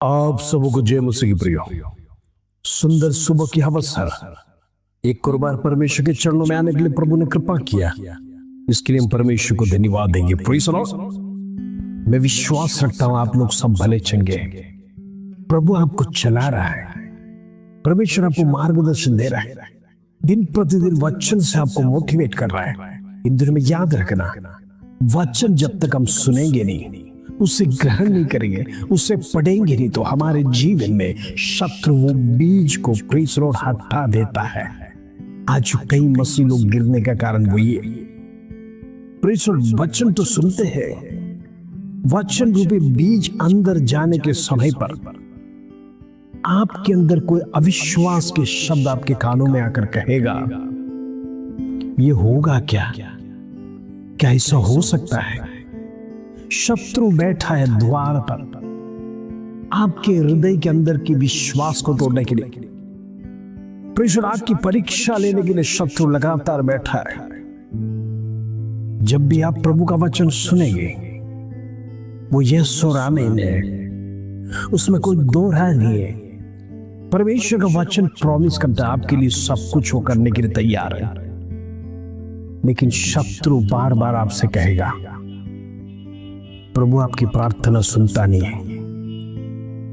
आप सबों को जय मसीह की प्रियो। सुंदर सुबह की अवसर, एक और बार परमेश्वर के चरणों में आने के लिए प्रभु ने कृपा किया। इसके लिए हम परमेश्वर को धन्यवाद देंगे। Praise the Lord. मैं विश्वास रखता हूं आप लोग सब भले चंगे हैं। प्रभु आपको चला रहा है, परमेश्वर आपको मार्गदर्शन दे रहा है, दिन प्रतिदिन वचन से आपको मोटिवेट कर रहा है। इन दिनों में याद रखना, वचन जब तक हम सुनेंगे नहीं, उसे ग्रहण नहीं करेंगे, उसे पढ़ेंगे नहीं, तो हमारे जीवन में शत्रु वो बीज को प्रेज़ द लॉर्ड हटा देता है। आज कई मसीह लोग गिरने का कारण वो ये, प्रेज़ द लॉर्ड, वचन तो सुनते हैं, वचन रूपी बीज अंदर जाने के समय पर आपके अंदर कोई अविश्वास के शब्द आपके कानों में आकर कहेगा, ये होगा क्या? क्या ऐसा हो सकता है? शत्रु बैठा है द्वार पर आपके हृदय के अंदर की विश्वास को तोड़ने के लिए। प्रेज़ द लॉर्ड, आपकी परीक्षा लेने के लिए शत्रु लगातार बैठा है। जब भी आप प्रभु का वचन सुनेंगे, वो यस और आमीन है, उसमें कोई दो राय नहीं है। परमेश्वर का वचन प्रॉमिस करता है आपके लिए सब कुछ वो करने के लिए तैयार है। लेकिन शत्रु बार बार आपसे कहेगा, प्रभु आपकी प्रार्थना सुनता नहीं है।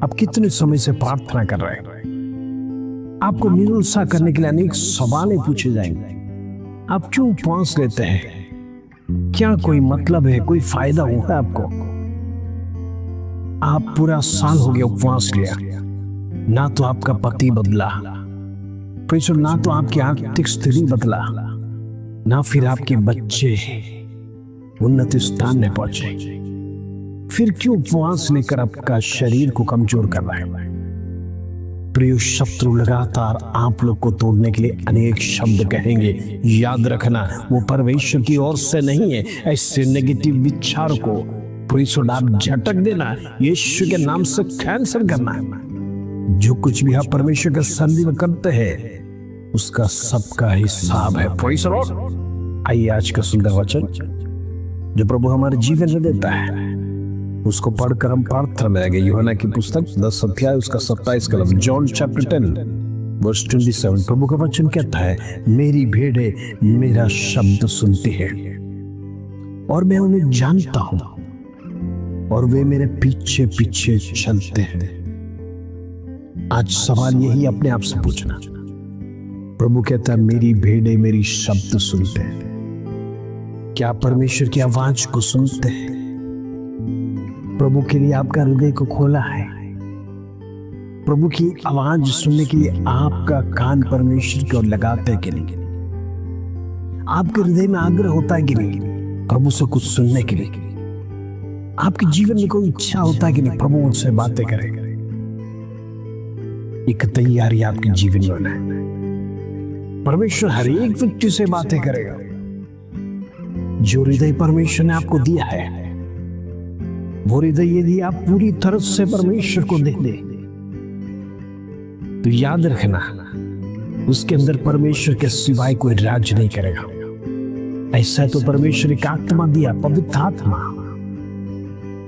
आप कितने समय से प्रार्थना कर रहे हैं, आपको निरुत्साह करने के लिए अनेक सवाल पूछे जाएंगे। आप क्यों उपवास लेते हैं? क्या कोई मतलब है? कोई फायदा हुआ है आपको? आप पूरा साल हो गया उपवास लिया, ना तो आपका पति बदला, ना तो आपकी आर्थिक स्थिति बदला, ना फिर आपके बच्चे उन्नत स्थान में पहुंचे। फिर क्यों उपवास लेकर आपका शरीर को कमजोर कर रहा है? प्रिय, शत्रु लगातार आप लोग को तोड़ने के लिए अनेक शब्द कहेंगे। याद रखना, वो परमेश्वर की ओर से नहीं है। ऐसे नेगेटिव विचार को प्रेज़ द लॉर्ड आप झटक देना, यीशु के नाम से कैंसिल करना है। जो कुछ भी आप परमेश्वर के सन्निधि में करते हैं, उसका सबका हिसाब है। Praise the Lord. आइए आज का सुंदर वचन जो प्रभु हमारे जीवन में देता है, उसको पढ़कर हम प्रार्थना में आएंगे। यूहन्ना की पुस्तक 10 अध्याय उसका 27 कलम, जॉन चैप्टर 10 वर्स 27। प्रभु का वचन कहता है, मेरी भेड़ें मेरा शब्द सुनती है और मैं उन्हें जानता हूं और वे मेरे पीछे पीछे चलते हैं। आज सवाल यही अपने आप से पूछना, प्रभु कहता है मेरी भेड़ें मेरी शब्द सुनते हैं। क्या परमेश्वर की आवाज को सुनते हैं? प्रभु के लिए आपका हृदय को खोला है? प्रभु की आवाज सुनने के लिए आपका कान परमेश्वर की ओर लगाते हैं कि नहीं? आपके हृदय में आग्रह होता है कि नहीं प्रभु से कुछ सुनने के लिए? आपके जीवन में कोई इच्छा होता है कि नहीं प्रभु मुझसे बातें करे? एक तैयारी आपके जीवन में होना है। परमेश्वर हर एक व्यक्ति से बातें करेगा। जो हृदय परमेश्वर ने आपको दिया है, वो हृदय यदि आप पूरी तरह से परमेश्वर को दे दे, तो याद रखना, उसके अंदर परमेश्वर के सिवाय कोई राज नहीं करेगा। ऐसा तो परमेश्वर एक आत्मा दिया, पवित्र आत्मा,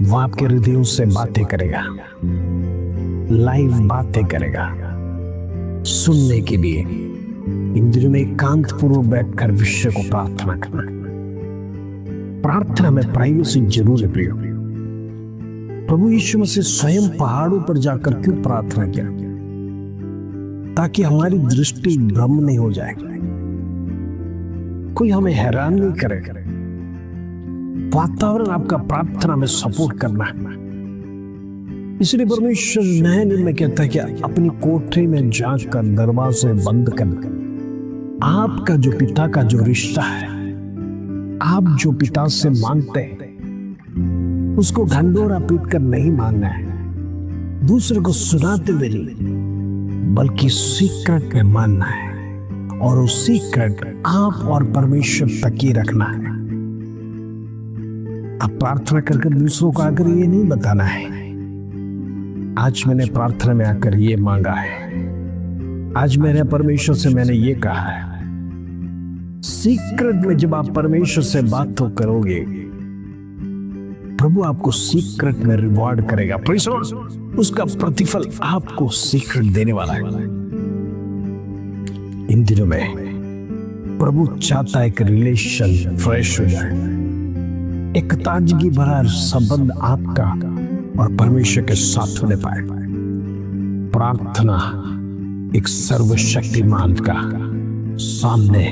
वो आपके हृदयों से बातें करेगा, लाइव बातें करेगा। सुनने के लिए इन दिनों में एकांत पूर्वक बैठकर विषय को प्रार्थना करना। प्रार्थना में प्राइवेसी जरूर है। प्रियो, प्रभु यीशु मसीह स्वयं पहाड़ों पर जाकर क्यों प्रार्थना किया? ताकि हमारी दृष्टि भ्रम नहीं हो जाए, कोई हमें हैरान नहीं करे। वातावरण आपका प्रार्थना में सपोर्ट करना है। इसलिए परमेश्वर नए नियम में कहता है कि अपनी कोठरी में जाकर दरवाजे बंद कर आपका जो पिता का जो रिश्ता है, आप जो पिता से मांगते हैं, उसको ढंढोरा पीट कर नहीं मांगना है, दूसरे को सुनाते हुए नहीं, बल्कि सीक्रेट में मानना है। और वो सीक्रेट आप और परमेश्वर तक ही रखना है। आप प्रार्थना कर दूसरों को आकर ये नहीं बताना है, आज मैंने प्रार्थना में आकर ये मांगा है, आज मेरे परमेश्वर से मैंने ये कहा है। सीक्रेट में जब आप परमेश्वर से बात तो करोगे, प्रभु आपको सीक्रेट में रिवॉर्ड करेगा। Praise the Lord. उसका प्रतिफल आपको शीघ्र देने वाला है। इन दिनों में प्रभु चाहता है एक रिलेशन फ्रेश हो जाए, एक ताजगी भरा संबंध आपका और परमेश्वर के साथ होने पाए। प्रार्थना एक सर्वशक्तिमान का सामने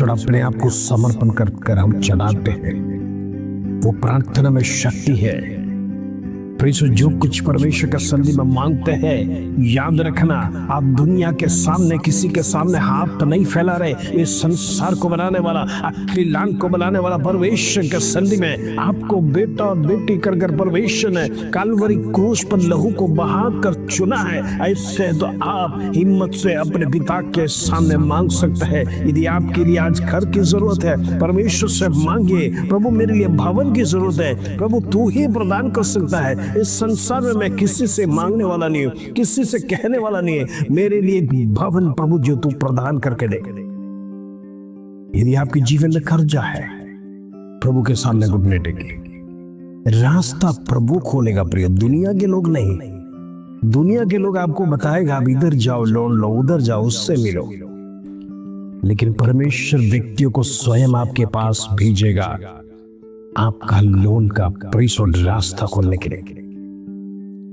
अपने आप को समर्पण कर हम चढ़ाते हैं। वो प्रार्थना में शक्ति है। जो कुछ परमेश्वर के सन्निधि में मांगते हैं, याद रखना, आप दुनिया के सामने किसी के सामने हाथ तो नहीं फैला रहे। इस संसार को बनाने वाला, आखिरी लांग को बनाने वाला परमेश्वर के सन्निधि में आपको बेटा और बेटी कर परमेश्वर ने कालवरी क्रूस पर लहू को बहाकर चुना है। ऐसे तो आप हिम्मत से अपने पिता के सामने मांग सकते हैं। यदि आपके लिए आज घर की जरूरत है, परमेश्वर से मांगिए, प्रभु मेरे लिए भवन की जरूरत है, प्रभु तू ही प्रदान कर सकता है। इस संसार में मैं किसी से मांगने वाला नहीं हूं, किसी से कहने वाला नहीं है। मेरे लिए भवन प्रभु जो तू प्रदान करके दे। यदि आपके जीवन में कर्जा है, प्रभु के सामने घुटने टेकिए। रास्ता प्रभु खोलेगा प्रिय, दुनिया के लोग नहीं। दुनिया के लोग आपको बताएगा आप इधर जाओ लोन लो, उधर जाओ उससे मिलो, लेकिन परमेश्वर व्यक्तियों को स्वयं आपके पास भेजेगा आपका लोन का परिशोध रास्ता खोलने के लिए।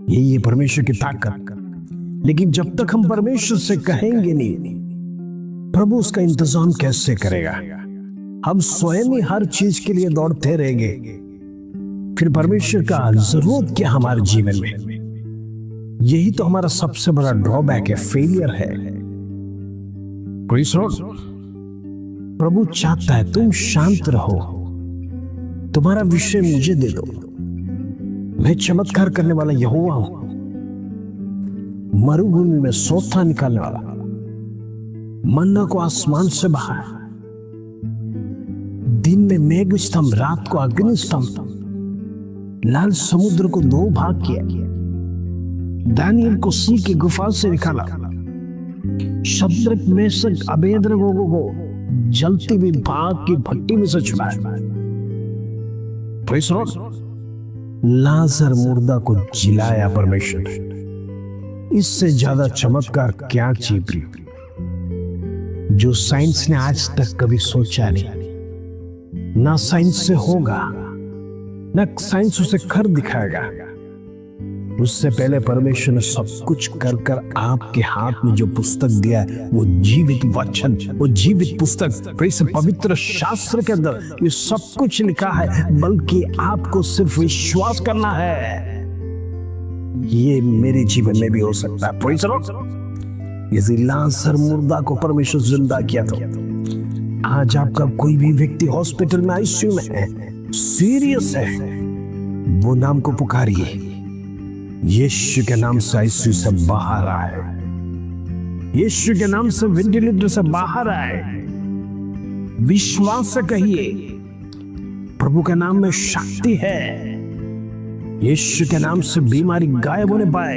यही है परमेश्वर की ताकत। लेकिन जब तक हम परमेश्वर से कहेंगे नहीं, प्रभु उसका इंतजाम कैसे करेगा? हम स्वयं ही हर चीज के लिए दौड़ते रहेंगे, फिर परमेश्वर का जरूरत क्या हमारे जीवन में? यही तो हमारा सबसे बड़ा ड्रॉबैक है, फेलियर है। प्रभु चाहता है तुम शांत रहो, तुम्हारा विषय मुझे दे दो। मैं चमत्कार करने वाला यहोवा हूं, मरुभूमि में सोता निकालने वाला, मन्ना को आसमान से बहा, दिन में मेघ स्तंभ, रात को अग्नि स्तंभ, लाल समुद्र को 2 भाग किया, दानियल को सिंह की गुफा से निकाला, शद्रक मेशक अबेदनगो को जलती हुई भाग की भट्टी में से छुड़ाया। लाजर मुर्दा को जिलाया परमेश्वर ने। इससे ज्यादा चमत्कार क्या चाहिए जो साइंस ने आज तक कभी सोचा नहीं, ना साइंस से होगा, ना साइंस उसे कर दिखाएगा। उससे पहले परमेश्वर ने सब कुछ कर आपके हाथ में जो पुस्तक दिया है, वो जीवित वचन, वो जीवित पुस्तक, पवित्र शास्त्र के अंदर ये सब कुछ लिखा है, बल्कि आपको सिर्फ विश्वास करना है। ये मेरे जीवन में भी हो सकता है। Praise the Lord. यदि लाजर मुर्दा को परमेश्वर जिंदा किया तो आज आपका कोई भी व्यक्ति हॉस्पिटल में आईसीयू में है, सीरियस है, वो नाम को पुकारिए, यीशु के नाम से आईसीयू से बाहर आए, यीशु के नाम से वेंटिलेटर से बाहर आए। विश्वास से कहिए प्रभु के नाम में शक्ति है, यीशु के नाम से बीमारी गायब होने पाए।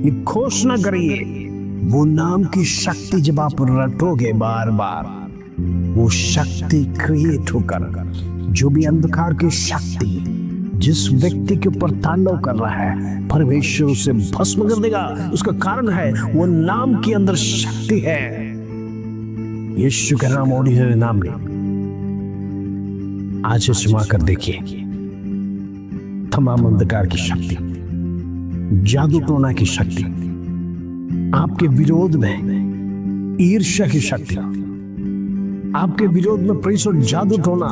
ये घोषणा करिए, वो नाम की शक्ति जब आप रटोगे बार बार, वो शक्ति क्रिएट होकर जो भी अंधकार की शक्ति जिस व्यक्ति के ऊपर तांडव कर रहा है, परमेश्वर उसे भस्म कर देगा। उसका कारण है वो नाम के अंदर शक्ति है। यीशु का नाम ऑर्डिनरी नाम नहीं। आज आजमा कर देखिए, तमाम अंधकार की शक्ति, जादू टोना की शक्ति, आपके विरोध में ईर्ष्या की शक्ति, आपके विरोध में परिसर जादू टोना,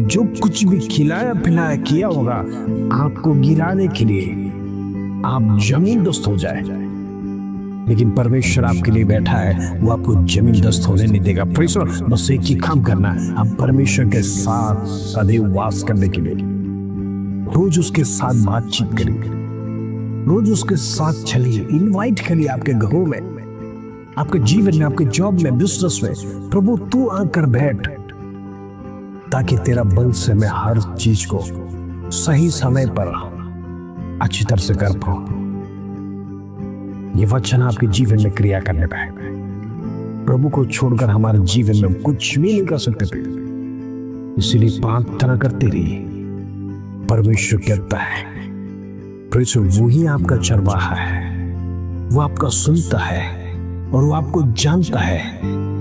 जो कुछ भी खिलाया पिलाया किया होगा आपको गिराने के लिए, आप जमीन दोस्त हो जाए, लेकिन परमेश्वर आपके लिए बैठा है, वो आपको जमीन दोस्त होने नहीं देगा। परिसर बस एक ही काम करना है, आप परमेश्वर के साथ सदैव वास करने के लिए रोज उसके साथ बातचीत करिए, रोज उसके साथ चलिए, इनवाइट करिए आपके घरों में, आपके जीवन में, आपके जॉब में, बिजनेस में। प्रभु तू आकर बैठ, ताकि तेरा बल से मैं हर चीज को सही समय पर अच्छी तरह से कर पाऊं। ये वचन आपके जीवन में क्रिया करने पाए। प्रभु को छोड़कर हमारे जीवन में कुछ भी नहीं कर सकते, इसलिए प्रार्थना करते रहिए। परमेश्वर कहता है प्रभु वो ही आपका चरवाहा है, वो आपका सुनता है और वो आपको जानता है।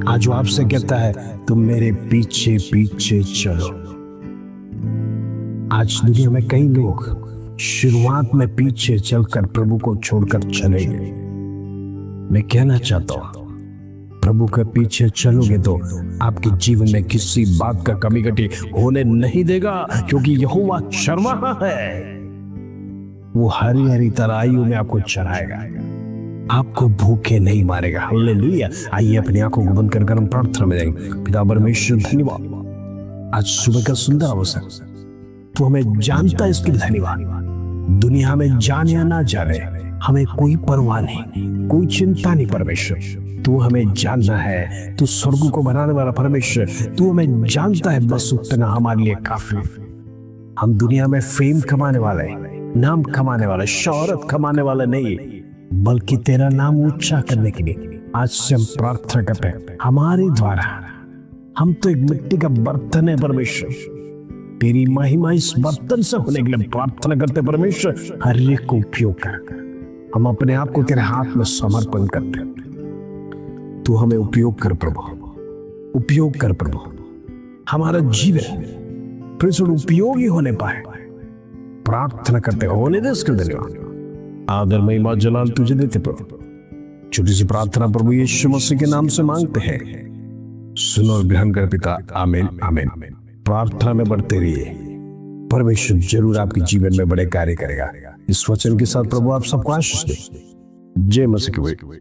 आज वो आपसे कहता है तुम मेरे पीछे पीछे चलो। आज दुनिया में कई लोग शुरुआत में पीछे चलकर प्रभु को छोड़कर चले गए। मैं कहना चाहता हूं प्रभु के पीछे चलोगे तो आपके जीवन में किसी बात का कमी घटी होने नहीं देगा, क्योंकि यहोवा चरवाहा है। वो हरी हरी तराइयों में आपको चराएगा, आपको भूखे नहीं मारेगा। हालेलुया। आइए अपनी आंखों को बंद कर हम प्रार्थना में जाएंगे। पिता परमेश्वर धन्यवाद आज सुबह का सुंदर अवसर, तू हमें जानता है, इसके लिए धन्यवाद। दुनिया में जाने या ना जाने हमें कोई परवाह नहीं, कोई चिंता नहीं परमेश्वर। तू हमें जानना है, तू स्वर्ग को बनाने वाला परमेश्वर, तू हमें जानता है, बस उतना हमारे लिए काफी। हम दुनिया में फेम कमाने वाले, नाम कमाने वाले, शोहरत कमाने वाले नहीं, बल्कि तेरा नाम ऊंचा करने के लिए आज से हम प्रार्थना करते हैं। हमारे द्वारा, हम तो एक मिट्टी का बर्तन है परमेश्वर, तेरी महिमा इस बर्तन से होने के लिए प्रार्थना करते परमेश्वर। हर एक को उपयोग कर, हम अपने आप को तेरे हाथ में समर्पण करते हैं। तू हमें उपयोग कर प्रभु, उपयोग कर प्रभु। हमारा जीवन प्रभु उपयोगी होने पाए, प्रार्थना करते होने दे। इसके धन्यवाद, आदर महिमा जलाल तुझे देते प्रभु। छोटी सी प्रार्थना प्रभु यीशु मसीह के नाम से मांगते हैं, सुनो और ग्रहण कर पिता। आमीन आमीन। प्रार्थना में बढ़ते रहिए, परमेश्वर जरूर आपके जीवन में बड़े कार्य करेगा। इस वचन के साथ प्रभु आप सबको आशीष दे। जय मसीह की।